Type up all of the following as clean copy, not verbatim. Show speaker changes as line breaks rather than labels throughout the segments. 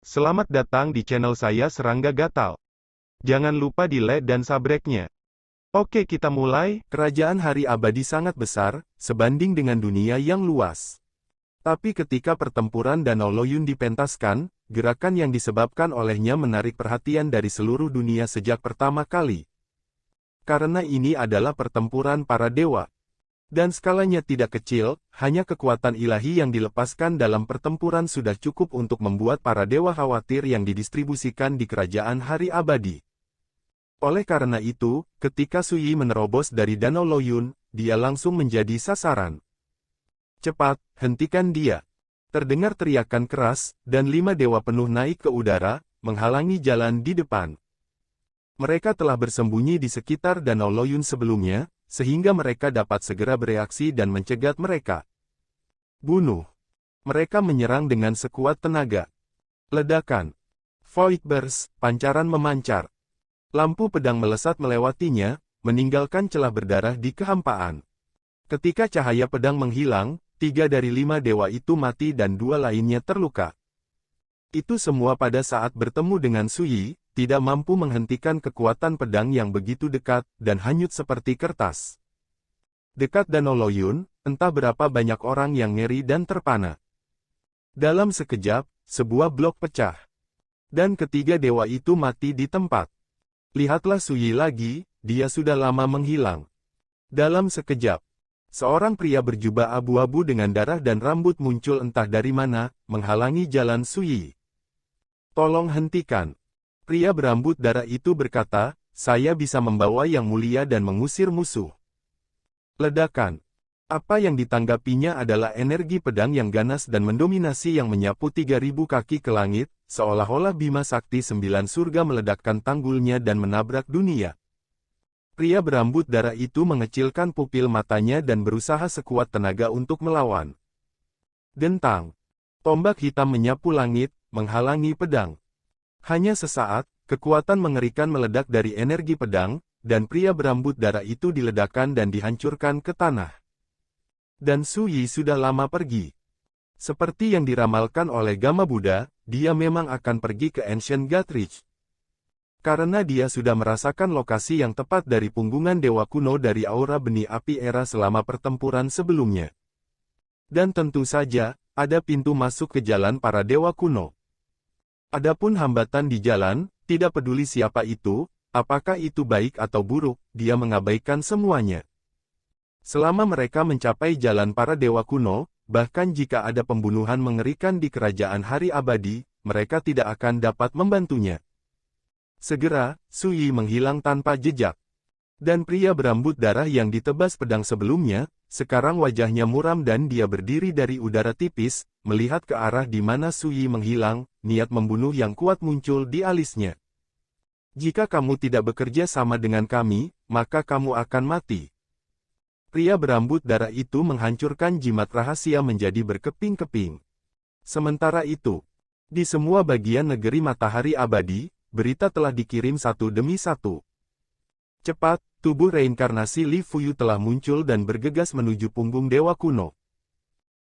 Selamat datang di channel saya Serangga Gatal. Jangan lupa di like dan subscribe-nya. Oke, kita mulai.
Kerajaan Hari Abadi sangat besar, sebanding dengan dunia yang luas. Tapi ketika pertempuran Danau Loyun dipentaskan, gerakan yang disebabkan olehnya menarik perhatian dari seluruh dunia sejak pertama kali. Karena ini adalah pertempuran para dewa. Dan skalanya tidak kecil, hanya kekuatan ilahi yang dilepaskan dalam pertempuran sudah cukup untuk membuat para dewa khawatir yang didistribusikan di Kerajaan Hari Abadi. Oleh karena itu, ketika Sui menerobos dari Danau Loyun, dia langsung menjadi sasaran. Cepat, hentikan dia. Terdengar teriakan keras, dan 5 dewa penuh naik ke udara, menghalangi jalan di depan. Mereka telah bersembunyi di sekitar Danau Loyun sebelumnya, sehingga mereka dapat segera bereaksi dan mencegat mereka. Bunuh. Mereka menyerang dengan sekuat tenaga. Ledakan. Void Burst, pancaran memancar. Lampu pedang melesat melewatinya, meninggalkan celah berdarah di kehampaan. Ketika cahaya pedang menghilang, 3 dari 5 dewa itu mati dan 2 lainnya terluka. Itu semua pada saat bertemu dengan Sui, tidak mampu menghentikan kekuatan pedang yang begitu dekat, dan hanyut seperti kertas. Dekat Danau Loyun, entah berapa banyak orang yang ngeri dan terpana. Dalam sekejap, sebuah blok pecah. Dan ketiga dewa itu mati di tempat. Lihatlah Sui lagi, dia sudah lama menghilang. Dalam sekejap, seorang pria berjubah abu-abu dengan darah dan rambut muncul entah dari mana, menghalangi jalan Sui. Tolong hentikan. Pria berambut darah itu berkata, saya bisa membawa yang mulia dan mengusir musuh. Ledakan. Apa yang ditanggapinya adalah energi pedang yang ganas dan mendominasi yang menyapu 3.000 kaki ke langit, seolah-olah Bima Sakti 9 surga meledakkan tanggulnya dan menabrak dunia. Pria berambut darah itu mengecilkan pupil matanya dan berusaha sekuat tenaga untuk melawan. Dentang. Tombak hitam menyapu langit, menghalangi pedang. Hanya sesaat, kekuatan mengerikan meledak dari energi pedang, dan pria berambut darah itu diledakkan dan dihancurkan ke tanah. Dan Sui sudah lama pergi. Seperti yang diramalkan oleh Gama Buddha, dia memang akan pergi ke Ancient God Reach. Karena dia sudah merasakan lokasi yang tepat dari punggungan dewa kuno dari aura benih api era selama pertempuran sebelumnya. Dan tentu saja, ada pintu masuk ke jalan para dewa kuno. Adapun hambatan di jalan, tidak peduli siapa itu, apakah itu baik atau buruk, dia mengabaikan semuanya. Selama mereka mencapai jalan para dewa kuno, bahkan jika ada pembunuhan mengerikan di Kerajaan Hari Abadi, mereka tidak akan dapat membantunya. Segera, Sui menghilang tanpa jejak. Dan pria berambut darah yang ditebas pedang sebelumnya, sekarang wajahnya muram dan dia berdiri dari udara tipis, melihat ke arah di mana Sui menghilang, niat membunuh yang kuat muncul di alisnya. Jika kamu tidak bekerja sama dengan kami, maka kamu akan mati. Pria berambut darah itu menghancurkan jimat rahasia menjadi berkeping-keping. Sementara itu, di semua bagian negeri Matahari Abadi, berita telah dikirim satu demi satu. Cepat, tubuh reinkarnasi Li Fuyu telah muncul dan bergegas menuju punggung dewa kuno.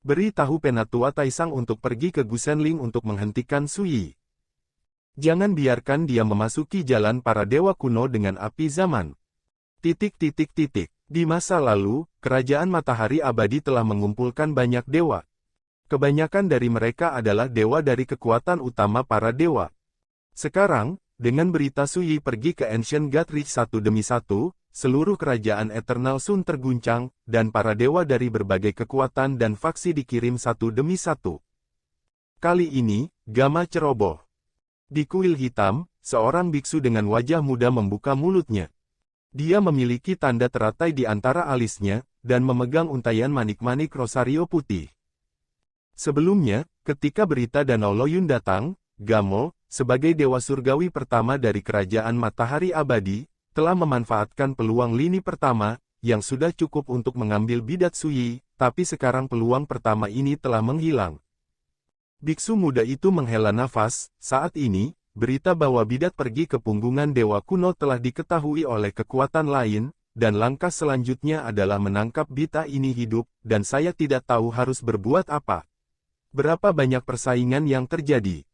Beritahu Penatua Taisang untuk pergi ke Gusenling untuk menghentikan Sui. Jangan biarkan dia memasuki jalan para dewa kuno dengan api zaman. Di masa lalu, Kerajaan Matahari Abadi telah mengumpulkan banyak dewa. Kebanyakan dari mereka adalah dewa dari kekuatan utama para dewa. Sekarang, dengan berita Sui pergi ke Ancient God Reach satu demi satu, seluruh kerajaan Eternal Sun terguncang, dan para dewa dari berbagai kekuatan dan faksi dikirim satu demi satu. Kali ini, Gama ceroboh. Di kuil hitam, seorang biksu dengan wajah muda membuka mulutnya. Dia memiliki tanda teratai di antara alisnya, dan memegang untaian manik-manik rosario putih. Sebelumnya, ketika berita Danau Loyun datang, Gamo, sebagai dewa surgawi pertama dari Kerajaan Matahari Abadi, telah memanfaatkan peluang lini pertama, yang sudah cukup untuk mengambil bidat Sui, tapi sekarang peluang pertama ini telah menghilang. Biksu muda itu menghela nafas, saat ini, berita bahwa bidat pergi ke punggungan dewa kuno telah diketahui oleh kekuatan lain, dan langkah selanjutnya adalah menangkap bita ini hidup, dan saya tidak tahu harus berbuat apa. Berapa banyak persaingan yang terjadi.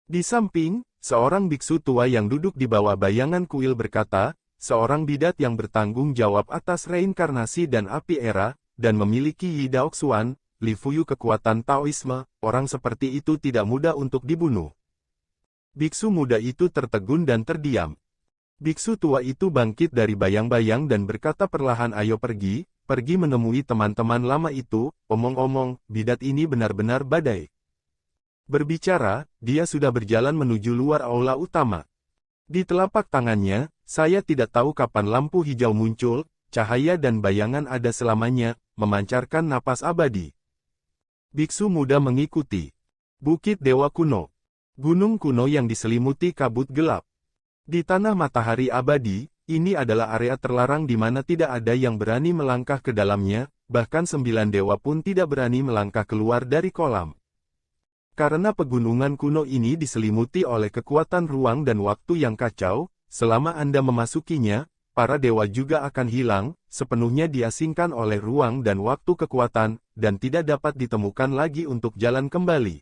Di samping, seorang biksu tua yang duduk di bawah bayangan kuil berkata, seorang bidat yang bertanggung jawab atas reinkarnasi dan api era, dan memiliki Yi Daoxuan, Li Fuyu kekuatan Taoisme, orang seperti itu tidak mudah untuk dibunuh. Biksu muda itu tertegun dan terdiam. Biksu tua itu bangkit dari bayang-bayang dan berkata perlahan, ayo pergi menemui teman-teman lama itu, omong-omong, bidat ini benar-benar badai. Berbicara, dia sudah berjalan menuju luar aula utama. Di telapak tangannya, saya tidak tahu kapan lampu hijau muncul, cahaya dan bayangan ada selamanya, memancarkan napas abadi. Biksu muda mengikuti. Bukit Dewa Kuno. Gunung kuno yang diselimuti kabut gelap. Di tanah matahari abadi, ini adalah area terlarang di mana tidak ada yang berani melangkah ke dalamnya, bahkan 9 dewa pun tidak berani melangkah keluar dari kolam. Karena pegunungan kuno ini diselimuti oleh kekuatan ruang dan waktu yang kacau, selama Anda memasukinya, para dewa juga akan hilang, sepenuhnya diasingkan oleh ruang dan waktu kekuatan, dan tidak dapat ditemukan lagi untuk jalan kembali.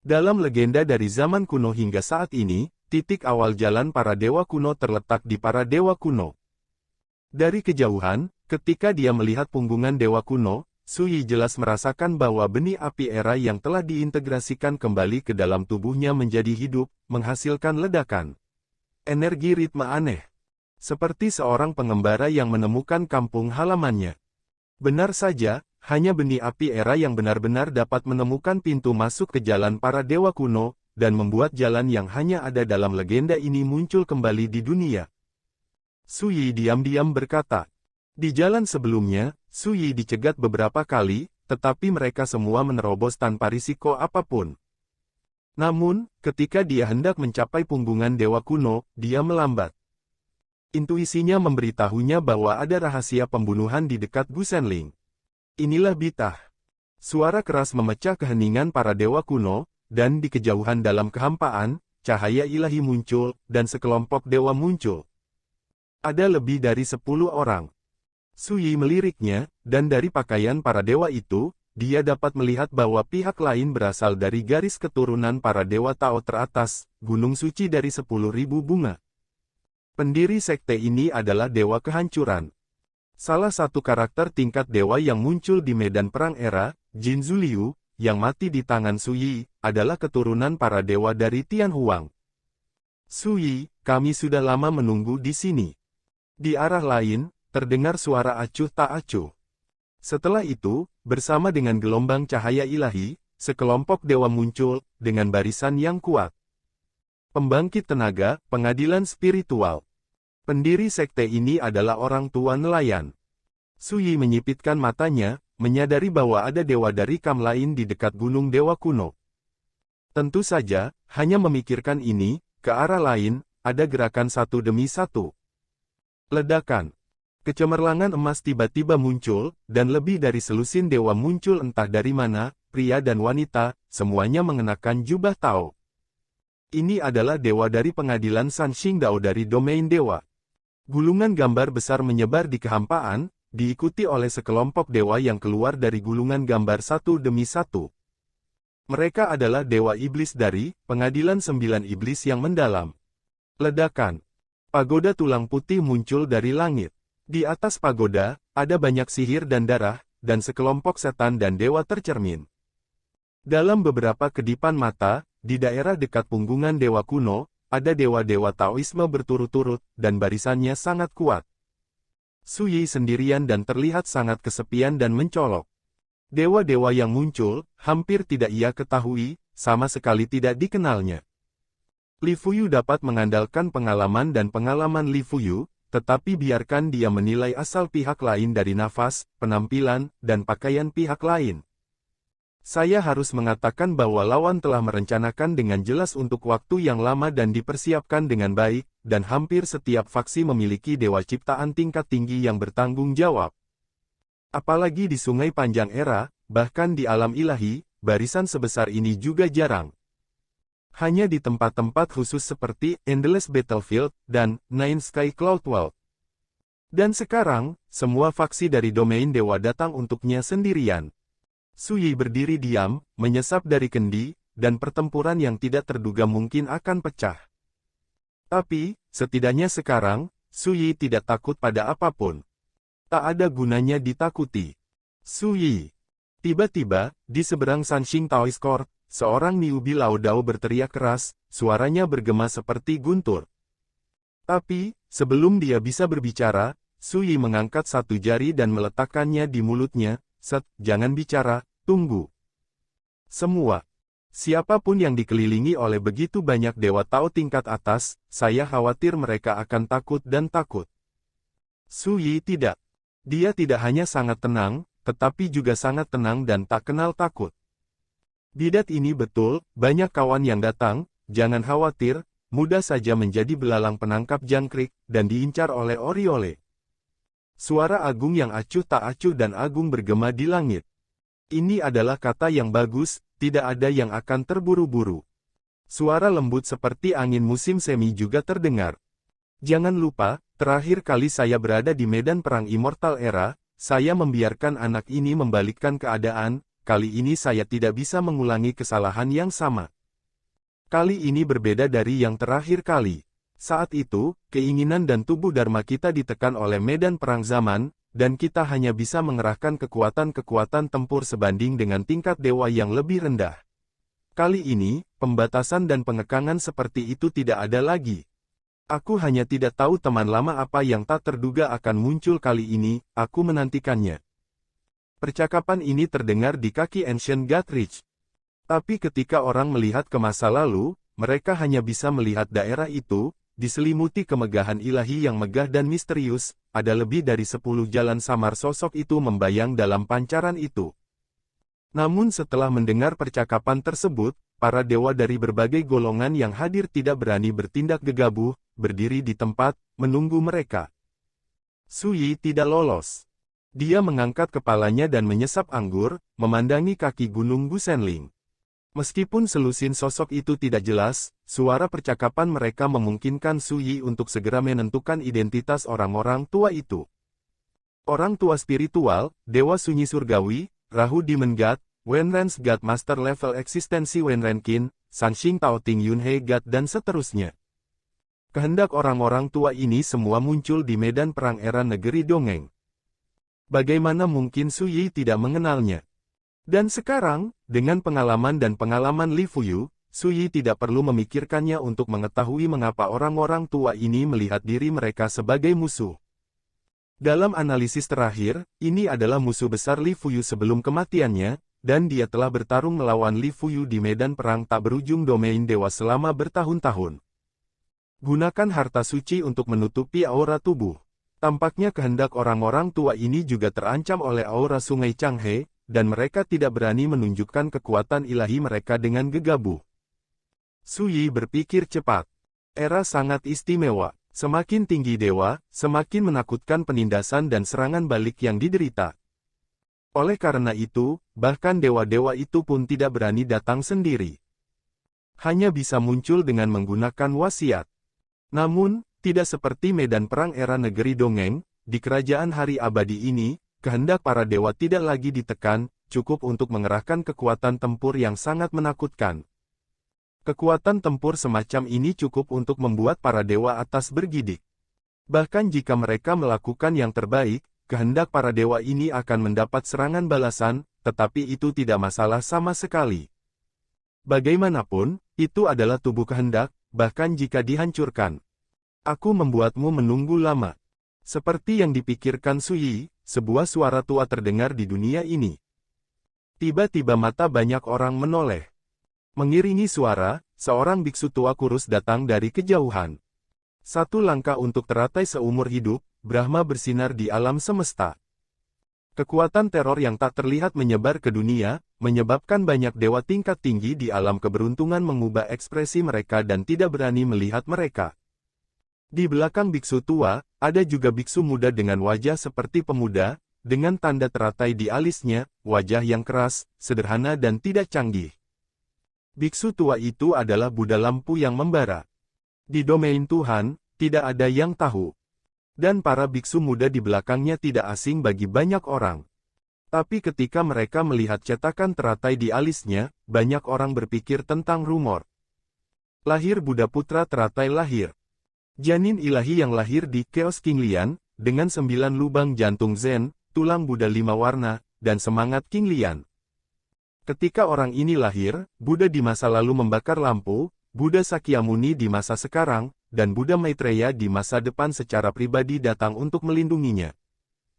Dalam legenda dari zaman kuno hingga saat ini, titik awal jalan para dewa kuno terletak di para dewa kuno. Dari kejauhan, ketika dia melihat punggungan dewa kuno, Su Yi jelas merasakan bahwa benih api era yang telah diintegrasikan kembali ke dalam tubuhnya menjadi hidup, menghasilkan ledakan. Energi ritme aneh. Seperti seorang pengembara yang menemukan kampung halamannya. Benar saja, hanya benih api era yang benar-benar dapat menemukan pintu masuk ke jalan para dewa kuno, dan membuat jalan yang hanya ada dalam legenda ini muncul kembali di dunia. Su Yi diam-diam berkata. Di jalan sebelumnya, Su Yi dicegat beberapa kali, tetapi mereka semua menerobos tanpa risiko apapun. Namun, ketika dia hendak mencapai punggungan dewa kuno, dia melambat. Intuisinya memberitahunya bahwa ada rahasia pembunuhan di dekat Gusenling. Inilah Bitah. Suara keras memecah keheningan para dewa kuno, dan di kejauhan dalam kehampaan, cahaya ilahi muncul, dan sekelompok dewa muncul. Ada lebih dari 10 orang. Su Yi meliriknya, dan dari pakaian para dewa itu, dia dapat melihat bahwa pihak lain berasal dari garis keturunan para dewa Tao teratas, gunung suci dari 10.000 bunga. Pendiri sekte ini adalah dewa kehancuran. Salah satu karakter tingkat dewa yang muncul di medan perang era, Jin Zuliu, yang mati di tangan Su Yi, adalah keturunan para dewa dari Tian Huang. Su Yi, kami sudah lama menunggu di sini. Di arah lain, terdengar suara acuh tak acuh. Setelah itu, bersama dengan gelombang cahaya ilahi, sekelompok dewa muncul, dengan barisan yang kuat. Pembangkit tenaga, pengadilan spiritual. Pendiri sekte ini adalah orang tua nelayan. Su Yi menyipitkan matanya, menyadari bahwa ada dewa dari kam lain di dekat gunung dewa kuno. Tentu saja, hanya memikirkan ini, ke arah lain, ada gerakan satu demi satu. Ledakan. Kecemerlangan emas tiba-tiba muncul, dan lebih dari selusin dewa muncul entah dari mana, pria dan wanita, semuanya mengenakan jubah Tao. Ini adalah dewa dari pengadilan San Xingdao dari domain dewa. Gulungan gambar besar menyebar di kehampaan, diikuti oleh sekelompok dewa yang keluar dari gulungan gambar satu demi satu. Mereka adalah dewa iblis dari pengadilan 9 iblis yang mendalam. Ledakan. Pagoda tulang putih muncul dari langit. Di atas pagoda, ada banyak sihir dan darah, dan sekelompok setan dan dewa tercermin. Dalam beberapa kedipan mata, di daerah dekat punggungan dewa kuno, ada dewa-dewa Taoisme berturut-turut, dan barisannya sangat kuat. Su Yi sendirian dan terlihat sangat kesepian dan mencolok. Dewa-dewa yang muncul, hampir tidak ia ketahui, sama sekali tidak dikenalnya. Li Fuyu dapat mengandalkan pengalaman dan pengalaman Li Fuyu, tetapi biarkan dia menilai asal pihak lain dari nafas, penampilan, dan pakaian pihak lain. Saya harus mengatakan bahwa lawan telah merencanakan dengan jelas untuk waktu yang lama dan dipersiapkan dengan baik, dan hampir setiap faksi memiliki dewa ciptaan tingkat tinggi yang bertanggung jawab. Apalagi di Sungai Panjang Era, bahkan di alam ilahi, barisan sebesar ini juga jarang. Hanya di tempat-tempat khusus seperti Endless Battlefield dan Nine Sky Cloud World. Dan sekarang, semua faksi dari domain dewa datang untuknya sendirian. Su Yi berdiri diam, menyesap dari kendi, dan pertempuran yang tidak terduga mungkin akan pecah. Tapi, setidaknya sekarang, Su Yi tidak takut pada apapun. Tak ada gunanya ditakuti. Su Yi. Tiba-tiba, di seberang Sanxing Taoist Court, seorang newbie Lao Dao berteriak keras, suaranya bergema seperti guntur. Tapi, sebelum dia bisa berbicara, Su Yi mengangkat satu jari dan meletakkannya di mulutnya. Set, jangan bicara, tunggu. Semua. Siapapun yang dikelilingi oleh begitu banyak dewa Tao tingkat atas, saya khawatir mereka akan takut dan takut. Su Yi tidak. Dia tidak hanya sangat tenang, tetapi juga sangat tenang dan tak kenal takut. Bidat ini betul, banyak kawan yang datang, jangan khawatir, mudah saja menjadi belalang penangkap jangkrik, dan diincar oleh Oriole. Suara agung yang acuh tak acuh dan agung bergema di langit. Ini adalah kata yang bagus, tidak ada yang akan terburu-buru. Suara lembut seperti angin musim semi juga terdengar. Jangan lupa, terakhir kali saya berada di medan perang Immortal Era, saya membiarkan anak ini membalikkan keadaan, kali ini saya tidak bisa mengulangi kesalahan yang sama. Kali ini berbeda dari yang terakhir kali. Saat itu, keinginan dan tubuh Dharma kita ditekan oleh medan perang zaman, dan kita hanya bisa mengerahkan kekuatan-kekuatan tempur sebanding dengan tingkat dewa yang lebih rendah. Kali ini, pembatasan dan pengekangan seperti itu tidak ada lagi. Aku hanya tidak tahu teman lama apa yang tak terduga akan muncul kali ini, aku menantikannya. Percakapan ini terdengar di kaki Ancient God Ridge. Tapi ketika orang melihat ke masa lalu, mereka hanya bisa melihat daerah itu, diselimuti kemegahan ilahi yang megah dan misterius, ada lebih dari 10 jalan samar sosok itu membayang dalam pancaran itu. Namun setelah mendengar percakapan tersebut, para dewa dari berbagai golongan yang hadir tidak berani bertindak gegabah, berdiri di tempat, menunggu mereka. Su Yi tidak lolos. Dia mengangkat kepalanya dan menyesap anggur, memandangi kaki gunung Gusenling. Meskipun selusin sosok itu tidak jelas, suara percakapan mereka memungkinkan Su Yi untuk segera menentukan identitas orang-orang tua itu. Orang tua spiritual, Dewa Sunyi Surgawi, Rahu Demon God, Wenren's God Master Level Eksistensi Wenrenkin, Sanxing Tao Ting Yunhe God dan seterusnya. Kehendak orang-orang tua ini semua muncul di medan perang era negeri dongeng. Bagaimana mungkin Su Yi tidak mengenalnya? Dan sekarang, dengan pengalaman dan pengalaman Li Fuyu, Su Yi tidak perlu memikirkannya untuk mengetahui mengapa orang-orang tua ini melihat diri mereka sebagai musuh. Dalam analisis terakhir, ini adalah musuh besar Li Fuyu sebelum kematiannya, dan dia telah bertarung melawan Li Fuyu di medan perang tak berujung domain dewa selama bertahun-tahun. Gunakan harta suci untuk menutupi aura tubuh. Tampaknya kehendak orang-orang tua ini juga terancam oleh aura sungai Changhe, dan mereka tidak berani menunjukkan kekuatan ilahi mereka dengan gegabah. Su Yi berpikir cepat. Era sangat istimewa. Semakin tinggi dewa, semakin menakutkan penindasan dan serangan balik yang diderita. Oleh karena itu, bahkan dewa-dewa itu pun tidak berani datang sendiri. Hanya bisa muncul dengan menggunakan wasiat. Namun, tidak seperti medan perang era negeri dongeng, di kerajaan hari abadi ini, kehendak para dewa tidak lagi ditekan, cukup untuk mengerahkan kekuatan tempur yang sangat menakutkan. Kekuatan tempur semacam ini cukup untuk membuat para dewa atas bergidik. Bahkan jika mereka melakukan yang terbaik, kehendak para dewa ini akan mendapat serangan balasan, tetapi itu tidak masalah sama sekali. Bagaimanapun, itu adalah tubuh kehendak, bahkan jika dihancurkan. Aku membuatmu menunggu lama. Seperti yang dipikirkan Su Yi, sebuah suara tua terdengar di dunia ini. Tiba-tiba mata banyak orang menoleh. Mengiringi suara, seorang biksu tua kurus datang dari kejauhan. Satu langkah untuk teratai seumur hidup, Brahma bersinar di alam semesta. Kekuatan teror yang tak terlihat menyebar ke dunia, menyebabkan banyak dewa tingkat tinggi di alam keberuntungan mengubah ekspresi mereka dan tidak berani melihat mereka. Di belakang biksu tua, ada juga biksu muda dengan wajah seperti pemuda, dengan tanda teratai di alisnya, wajah yang keras, sederhana dan tidak canggih. Biksu tua itu adalah Buddha lampu yang membara. Di domain Tuhan, tidak ada yang tahu. Dan para biksu muda di belakangnya tidak asing bagi banyak orang. Tapi ketika mereka melihat cetakan teratai di alisnya, banyak orang berpikir tentang rumor. Lahir Buddha Putra Teratai lahir. Janin ilahi yang lahir di Chaos King Lian, dengan 9 lubang jantung Zen, tulang Buddha 5 warna, dan semangat King Lian. Ketika orang ini lahir, Buddha di masa lalu membakar lampu, Buddha Sakyamuni di masa sekarang, dan Buddha Maitreya di masa depan secara pribadi datang untuk melindunginya.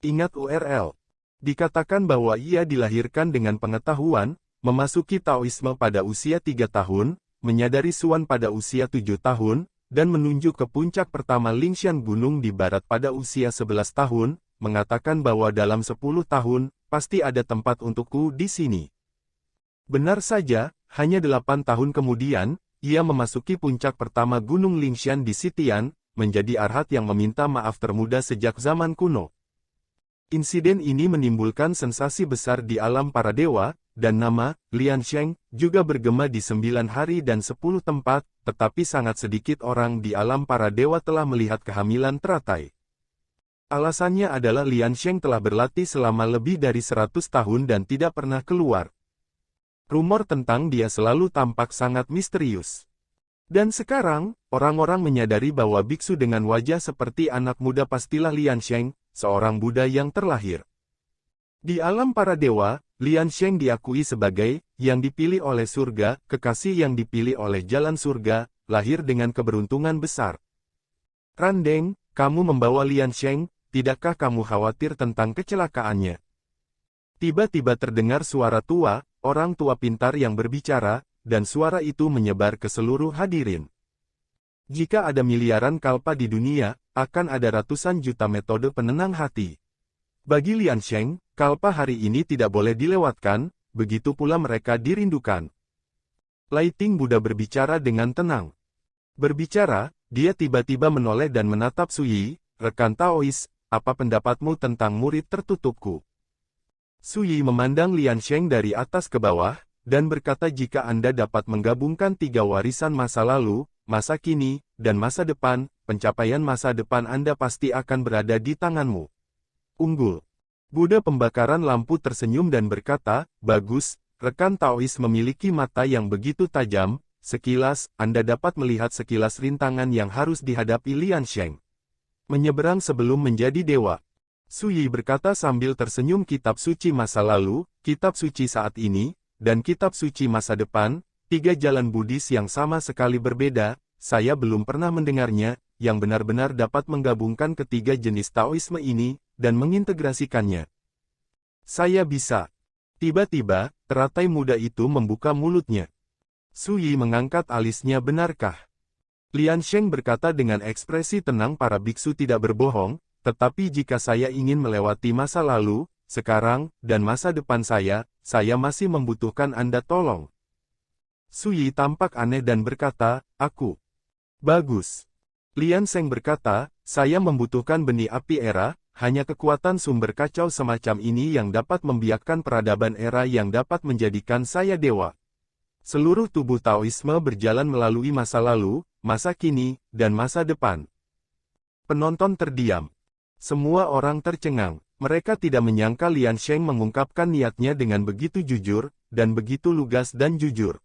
Ingat URL. Dikatakan bahwa ia dilahirkan dengan pengetahuan, memasuki Taoisme pada usia 3 tahun, menyadari Suan pada usia 7 tahun, dan menunjuk ke puncak pertama Lingshan Gunung di barat pada usia 11 tahun, mengatakan bahwa dalam 10 tahun, pasti ada tempat untukku di sini. Benar saja, hanya 8 tahun kemudian, ia memasuki puncak pertama Gunung Lingshan di Sitian, menjadi arhat yang meminta maaf termuda sejak zaman kuno. Insiden ini menimbulkan sensasi besar di alam para dewa, dan nama, Liansheng, juga bergema di 9 hari dan 10 tempat, tetapi sangat sedikit orang di alam para dewa telah melihat kehamilan teratai. Alasannya adalah Liansheng telah berlatih selama lebih dari 100 tahun dan tidak pernah keluar. Rumor tentang dia selalu tampak sangat misterius. Dan sekarang, orang-orang menyadari bahwa biksu dengan wajah seperti anak muda pastilah Liansheng, seorang Buddha yang terlahir. Di alam para dewa, Liansheng diakui sebagai yang dipilih oleh surga, kekasih yang dipilih oleh jalan surga, lahir dengan keberuntungan besar. Randeng, kamu membawa Liansheng, tidakkah kamu khawatir tentang kecelakaannya? Tiba-tiba terdengar suara tua, orang tua pintar yang berbicara, dan suara itu menyebar ke seluruh hadirin. Jika ada miliaran kalpa di dunia, akan ada ratusan juta metode penenang hati. Bagi Liansheng, kalpa hari ini tidak boleh dilewatkan, begitu pula mereka dirindukan. Laiting Buddha berbicara dengan tenang. Berbicara, dia tiba-tiba menoleh dan menatap Suyi, rekan Taois, apa pendapatmu tentang murid tertutupku? Suyi memandang Liansheng dari atas ke bawah, dan berkata jika Anda dapat menggabungkan 3 warisan masa lalu, masa kini, dan masa depan, pencapaian masa depan Anda pasti akan berada di tanganmu. Unggul. Buddha pembakaran lampu tersenyum dan berkata, bagus, rekan Taois memiliki mata yang begitu tajam, sekilas, Anda dapat melihat sekilas rintangan yang harus dihadapi Liansheng. Menyeberang sebelum menjadi dewa. Suyi berkata sambil tersenyum kitab suci masa lalu, kitab suci saat ini, dan kitab suci masa depan, 3 jalan Buddhis yang sama sekali berbeda, saya belum pernah mendengarnya, yang benar-benar dapat menggabungkan ketiga jenis Taoisme ini, dan mengintegrasikannya. Saya bisa. Tiba-tiba, teratai muda itu membuka mulutnya. Suyi mengangkat alisnya benarkah? Liansheng berkata dengan ekspresi tenang para biksu tidak berbohong, tetapi jika saya ingin melewati masa lalu, sekarang, dan masa depan saya masih membutuhkan Anda tolong. Suyi tampak aneh dan berkata, aku. Bagus. Liansheng berkata, saya membutuhkan benih api era, hanya kekuatan sumber kacau semacam ini yang dapat membiakkan peradaban era yang dapat menjadikan saya dewa. Seluruh tubuh Taoisme berjalan melalui masa lalu, masa kini, dan masa depan. Penonton terdiam. Semua orang tercengang. Mereka tidak menyangka Liansheng mengungkapkan niatnya dengan begitu jujur, dan begitu lugas dan jujur.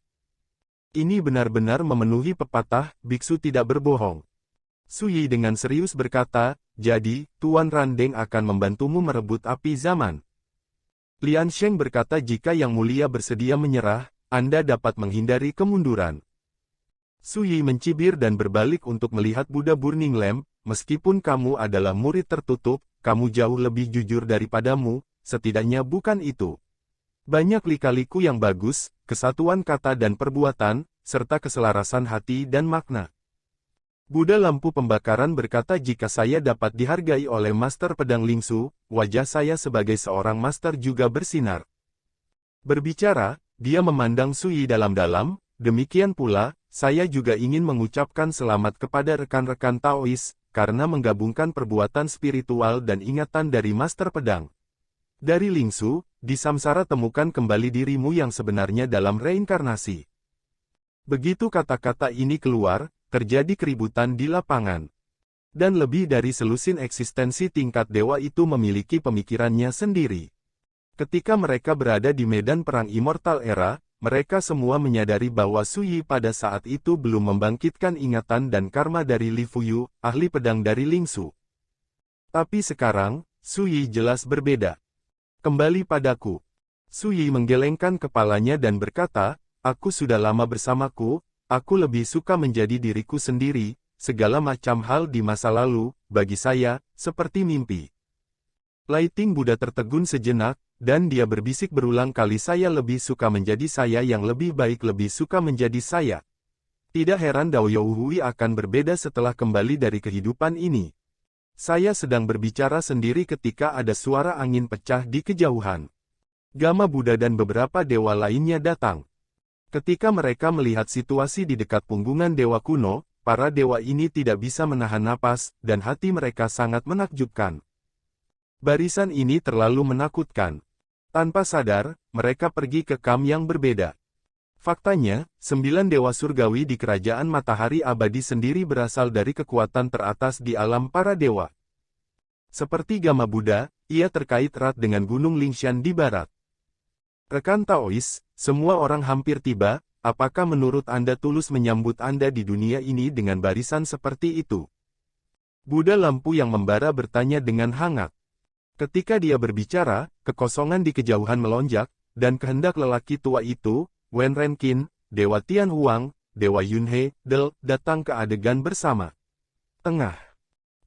Ini benar-benar memenuhi pepatah, biksu tidak berbohong. Suyi dengan serius berkata, jadi, Tuan Randeng akan membantumu merebut api zaman. Liansheng berkata jika Yang Mulia bersedia menyerah, Anda dapat menghindari kemunduran. Suyi mencibir dan berbalik untuk melihat Buddha Burning Lamp, meskipun kamu adalah murid tertutup, kamu jauh lebih jujur daripadamu, setidaknya bukan itu. Banyak lika-liku yang bagus, kesatuan kata dan perbuatan, serta keselarasan hati dan makna. Buddha lampu pembakaran berkata jika saya dapat dihargai oleh Master Pedang Lingsu, wajah saya sebagai seorang master juga bersinar. Berbicara, dia memandang Suyi dalam-dalam, demikian pula, saya juga ingin mengucapkan selamat kepada rekan-rekan Taois, karena menggabungkan perbuatan spiritual dan ingatan dari Master Pedang. Dari Lingsu, di samsara temukan kembali dirimu yang sebenarnya dalam reinkarnasi. Begitu kata-kata ini keluar, terjadi keributan di lapangan. Dan lebih dari selusin eksistensi tingkat dewa itu memiliki pemikirannya sendiri. Ketika mereka berada di medan perang Immortal Era, mereka semua menyadari bahwa Su Yi pada saat itu belum membangkitkan ingatan dan karma dari Li Fuyu, ahli pedang dari Lingsu. Tapi sekarang, Su Yi jelas berbeda. Kembali padaku. Su Yi menggelengkan kepalanya dan berkata, aku sudah lama bersamaku, aku lebih suka menjadi diriku sendiri, segala macam hal di masa lalu, bagi saya, seperti mimpi. Lighting Buddha tertegun sejenak, dan dia berbisik berulang kali saya lebih suka menjadi saya yang lebih baik lebih suka menjadi saya. Tidak heran Dao Youhui akan berbeda setelah kembali dari kehidupan ini. Saya sedang berbicara sendiri ketika ada suara angin pecah di kejauhan. Gama Buddha dan beberapa dewa lainnya datang. Ketika mereka melihat situasi di dekat punggungan dewa kuno, para dewa ini tidak bisa menahan napas, dan hati mereka sangat menakjubkan. Barisan ini terlalu menakutkan. Tanpa sadar, mereka pergi ke kamp yang berbeda. Faktanya, 9 dewa surgawi di kerajaan matahari abadi sendiri berasal dari kekuatan teratas di alam para dewa. Seperti Gama Buddha, ia terkait erat dengan Gunung Lingshan di barat. Rekan Taois, semua orang hampir tiba, apakah menurut Anda tulus menyambut Anda di dunia ini dengan barisan seperti itu? Buddha lampu yang membara bertanya dengan hangat. Ketika dia berbicara, kekosongan di kejauhan melonjak, dan kehendak lelaki tua itu, Wen Renqin, Dewa Tian Huang, Dewa Yunhe, Del, datang ke adegan bersama. Tengah.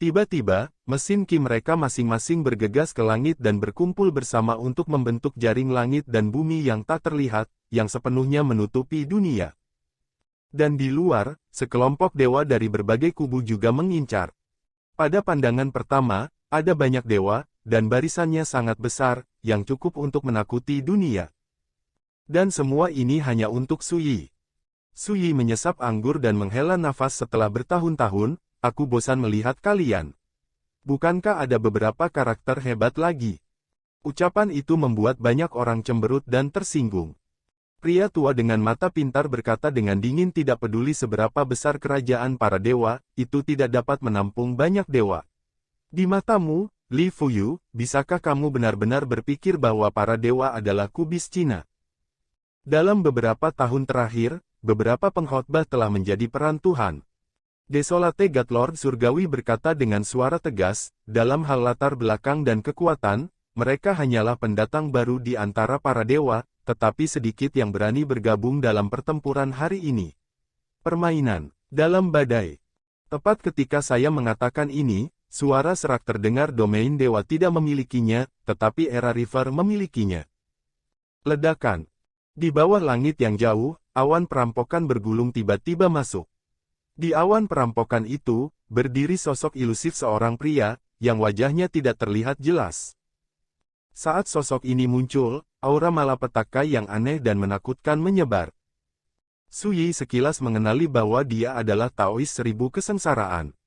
Tiba-tiba, mesin ki mereka masing-masing bergegas ke langit dan berkumpul bersama untuk membentuk jaring langit dan bumi yang tak terlihat, yang sepenuhnya menutupi dunia. Dan di luar, sekelompok dewa dari berbagai kubu juga mengincar. Pada pandangan pertama, ada banyak dewa, dan barisannya sangat besar, yang cukup untuk menakuti dunia. Dan semua ini hanya untuk Su Yi. Su Yi menyesap anggur dan menghela nafas setelah bertahun-tahun, aku bosan melihat kalian. Bukankah ada beberapa karakter hebat lagi? Ucapan itu membuat banyak orang cemberut dan tersinggung. Pria tua dengan mata pintar berkata dengan dingin tidak peduli seberapa besar kerajaan para dewa, itu tidak dapat menampung banyak dewa. Di matamu, Li Fuyu, bisakah kamu benar-benar berpikir bahwa para dewa adalah kubis Cina? Dalam beberapa tahun terakhir, beberapa pengkhotbah telah menjadi peran Tuhan. Desolate God Lord Surgawi berkata dengan suara tegas, dalam hal latar belakang dan kekuatan, mereka hanyalah pendatang baru di antara para dewa, tetapi sedikit yang berani bergabung dalam pertempuran hari ini. Permainan dalam badai. Tepat ketika saya mengatakan ini, suara serak terdengar domain dewa tidak memilikinya, tetapi era River memilikinya. Ledakan. Di bawah langit yang jauh, awan perampokan bergulung tiba-tiba masuk. Di awan perampokan itu, berdiri sosok ilusif seorang pria, yang wajahnya tidak terlihat jelas. Saat sosok ini muncul, aura malapetaka yang aneh dan menakutkan menyebar. Su Yi sekilas mengenali bahwa dia adalah Taois 1000 kesengsaraan.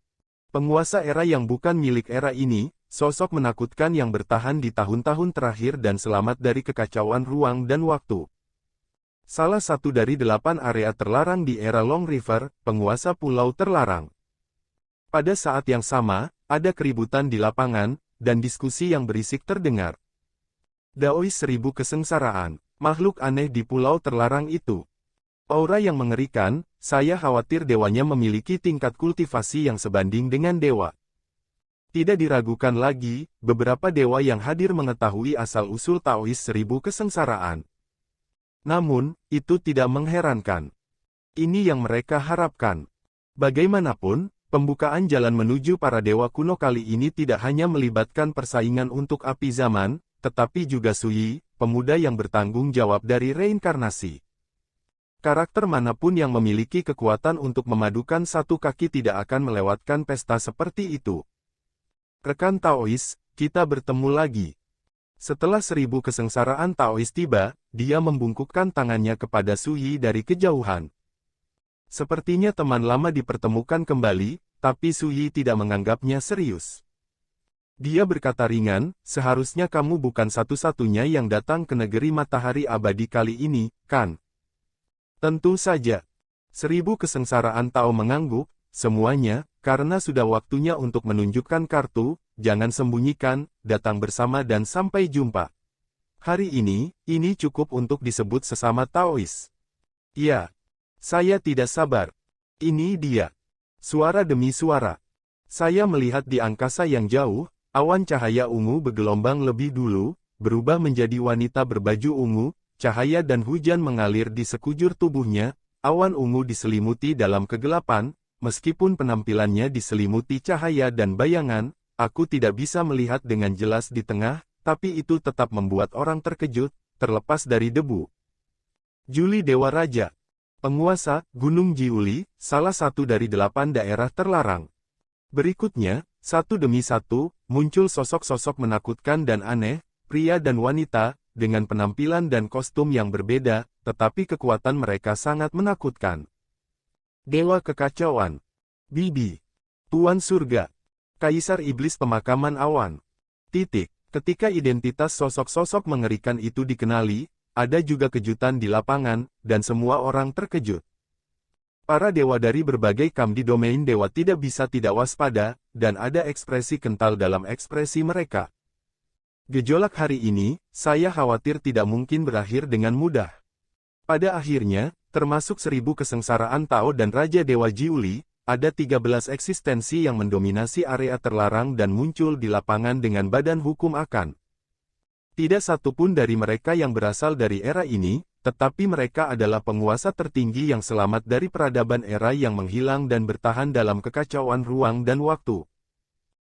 Penguasa era yang bukan milik era ini, sosok menakutkan yang bertahan di tahun-tahun terakhir dan selamat dari kekacauan ruang dan waktu. Salah satu dari 8 area terlarang di era Long River, penguasa pulau terlarang. Pada saat yang sama, ada keributan di lapangan, dan diskusi yang berisik terdengar. Daois 1000 kesengsaraan, makhluk aneh di pulau terlarang itu. Aura yang mengerikan, saya khawatir dewanya memiliki tingkat kultivasi yang sebanding dengan dewa. Tidak diragukan lagi, beberapa dewa yang hadir mengetahui asal-usul Taois 1000 kesengsaraan. Namun, itu tidak mengherankan. Ini yang mereka harapkan. Bagaimanapun, pembukaan jalan menuju para dewa kuno kali ini tidak hanya melibatkan persaingan untuk api zaman, tetapi juga Su Yi, pemuda yang bertanggung jawab dari reinkarnasi. Karakter manapun yang memiliki kekuatan untuk memadukan satu kaki tidak akan melewatkan pesta seperti itu. Rekan Taois, kita bertemu lagi. Setelah 1000 kesengsaraan Taois tiba, dia membungkukkan tangannya kepada Su Yi dari kejauhan. Sepertinya teman lama dipertemukan kembali, tapi Su Yi tidak menganggapnya serius. Dia berkata ringan, seharusnya kamu bukan satu-satunya yang datang ke negeri matahari abadi kali ini, kan? Tentu saja. 1000 kesengsaraan Tao mengangguk, semuanya, karena sudah waktunya untuk menunjukkan kartu, jangan sembunyikan, datang bersama dan sampai jumpa. Hari ini cukup untuk disebut sesama Taois. Ya, saya tidak sabar. Ini dia. Suara demi suara. Saya melihat di angkasa yang jauh, awan cahaya ungu bergelombang lebih dulu, berubah menjadi wanita berbaju ungu, cahaya dan hujan mengalir di sekujur tubuhnya, awan ungu diselimuti dalam kegelapan, meskipun penampilannya diselimuti cahaya dan bayangan, aku tidak bisa melihat dengan jelas di tengah, tapi itu tetap membuat orang terkejut, terlepas dari debu. Juli Dewa Raja. Penguasa, Gunung Jiuli, salah satu dari 8 daerah terlarang. Berikutnya, satu demi satu, muncul sosok-sosok menakutkan dan aneh, pria dan wanita, dengan penampilan dan kostum yang berbeda, tetapi kekuatan mereka sangat menakutkan. Dewa Kekacauan. Bibi. Tuan Surga. Kaisar Iblis Pemakaman Awan. Ketika identitas sosok-sosok mengerikan itu dikenali, ada juga kejutan di lapangan, dan semua orang terkejut. Para dewa dari berbagai kam di domain dewa tidak bisa tidak waspada, dan ada ekspresi kental dalam ekspresi mereka. Gejolak hari ini, saya khawatir tidak mungkin berakhir dengan mudah. Pada akhirnya, termasuk 1000 kesengsaraan Tao dan Raja Dewa Jiuli, ada 13 eksistensi yang mendominasi area terlarang dan muncul di lapangan dengan badan hukum akan. Tidak satupun dari mereka yang berasal dari era ini, tetapi mereka adalah penguasa tertinggi yang selamat dari peradaban era yang menghilang dan bertahan dalam kekacauan ruang dan waktu.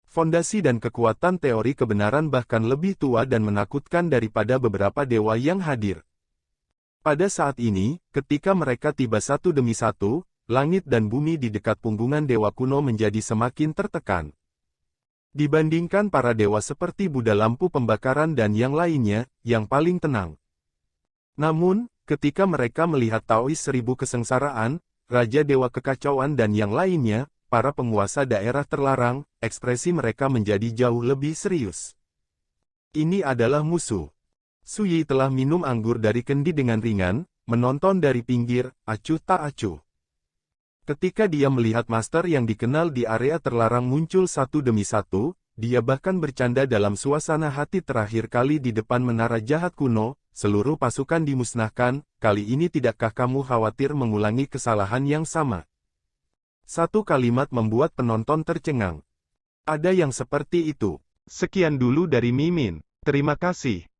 Fondasi dan kekuatan teori kebenaran bahkan lebih tua dan menakutkan daripada beberapa dewa yang hadir. Pada saat ini, ketika mereka tiba satu demi satu, langit dan bumi di dekat punggungan dewa kuno menjadi semakin tertekan. Dibandingkan para dewa seperti Buddha lampu pembakaran dan yang lainnya, yang paling tenang. Namun, ketika mereka melihat Taois 1000 kesengsaraan, Raja Dewa Kekacauan dan yang lainnya, para penguasa daerah terlarang, ekspresi mereka menjadi jauh lebih serius. Ini adalah musuh. Suyi telah minum anggur dari kendi dengan ringan, menonton dari pinggir, acuh tak acuh. Ketika dia melihat master yang dikenal di area terlarang muncul satu demi satu, dia bahkan bercanda dalam suasana hati terakhir kali di depan menara jahat kuno, seluruh pasukan dimusnahkan, kali ini tidakkah kamu khawatir mengulangi kesalahan yang sama? Satu kalimat membuat penonton tercengang. Ada yang seperti itu.
Sekian dulu dari Mimin. Terima kasih.